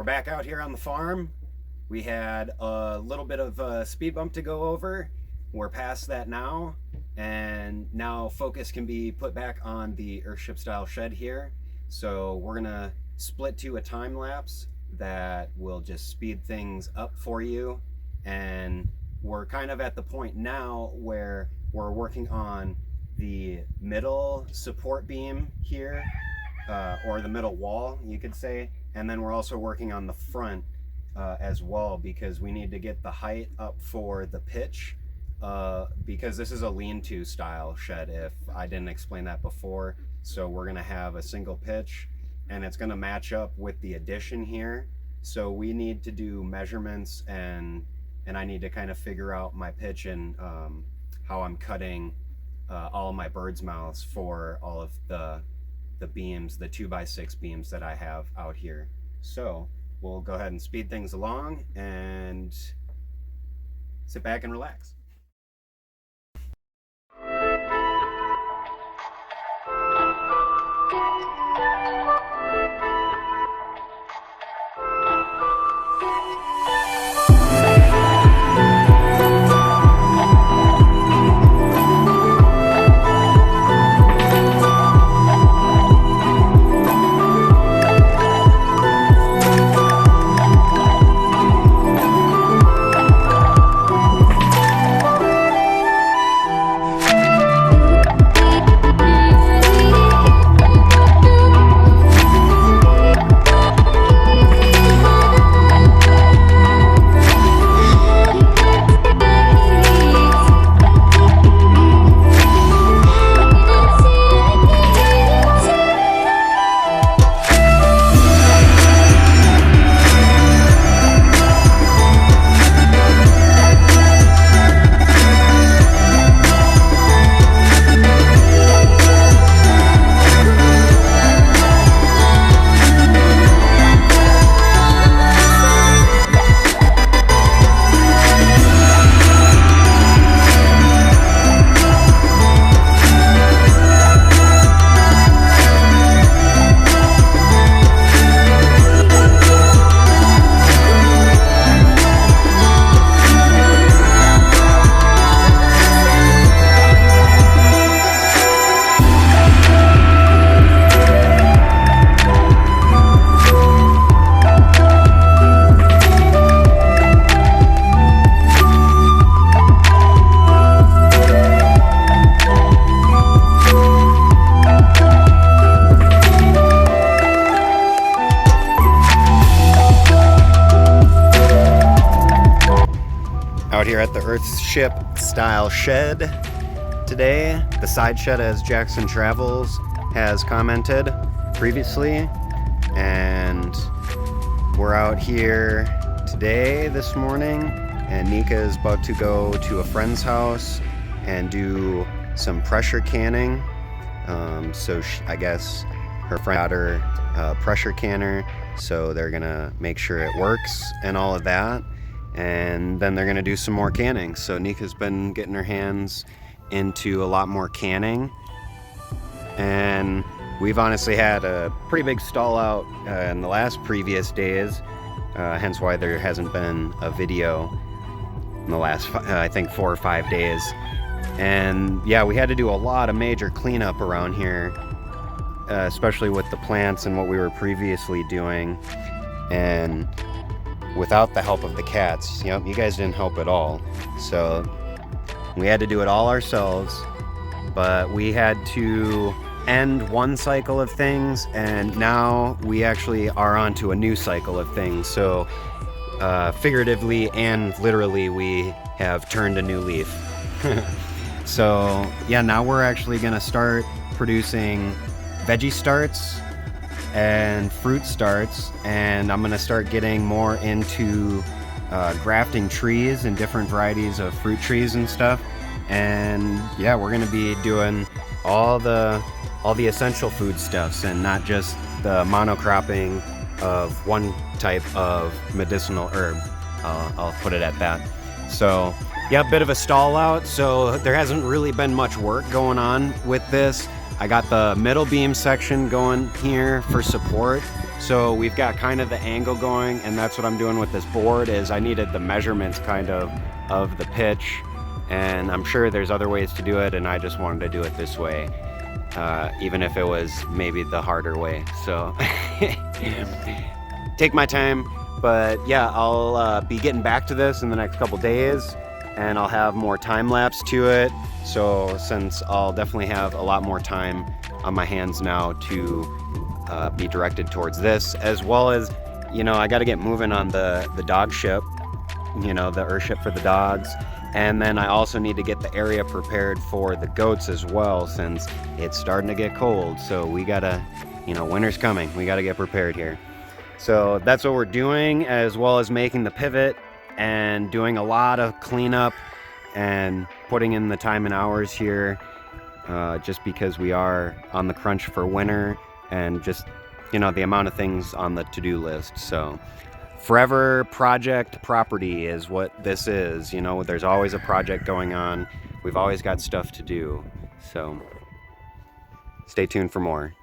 We're back out here on the farm. We had a little bit of a speed bump to go over. We're past that now, and now focus can be put back on the earthship style shed here. So we're gonna split to a time lapse that will just speed things up for you. And we're kind of at the point now where we're working on the middle support beam here, or the middle wall, you could say. And then we're also working on the front as well, because we need to get the height up for the pitch, because this is a lean-to style shed, if I didn't explain that before. So we're gonna have a single pitch, and it's gonna match up with the addition here. So we need to do measurements, and I need to kind of figure out my pitch and how I'm cutting all of my bird's mouths for all of the beams, the 2x6 beams that I have out here. So we'll go ahead and speed things along and sit back and relax. Out here at the earthship style shed today, the side shed, as Jackson Travels has commented previously, and we're out here today this morning, and Nika is about to go to a friend's house and do some pressure canning. So I guess her friend got her pressure canner, so they're gonna make sure it works and all of that. And then they're gonna do some more canning. So Nika's been getting her hands into a lot more canning, and we've honestly had a pretty big stall out in the last previous days, hence why there hasn't been a video in the last I think 4 or 5 days. And yeah, we had to do a lot of major cleanup around here, especially with the plants and what we were previously doing, and without the help of the cats. Yep, you guys didn't help at all. So we had to do it all ourselves, but we had to end one cycle of things, and now we actually are onto a new cycle of things. So figuratively and literally, we have turned a new leaf. So yeah, now we're actually gonna start producing veggie starts and fruit starts, and I'm gonna start getting more into grafting trees and different varieties of fruit trees and stuff. And yeah, we're gonna be doing all the essential foodstuffs, and not just the monocropping of one type of medicinal herb. I'll put it at that. So yeah, a bit of a stall out, so there hasn't really been much work going on with this. I got the middle beam section going here for support, So we've got kind of the angle going, and that's what I'm doing with this board. Is I needed the measurements kind of the pitch, and I'm sure there's other ways to do it, and I just wanted to do it this way, even if it was maybe the harder way. So take my time, but yeah, I'll be getting back to this in the next couple days, and I'll have more time lapse to it. So since I'll definitely have a lot more time on my hands now to be directed towards this, as well as, you know, I got to get moving on the dog ship, you know, the earthship for the dogs. And then I also need to get the area prepared for the goats as well, since it's starting to get cold. So we gotta, you know, winter's coming. We gotta get prepared here. So that's what we're doing, as well as making the pivot and doing a lot of cleanup and putting in the time and hours here, just because we are on the crunch for winter, and just, you know, the amount of things on the to-do list. So forever project property is what this is. You know, there's always a project going on. We've always got stuff to do. So stay tuned for more.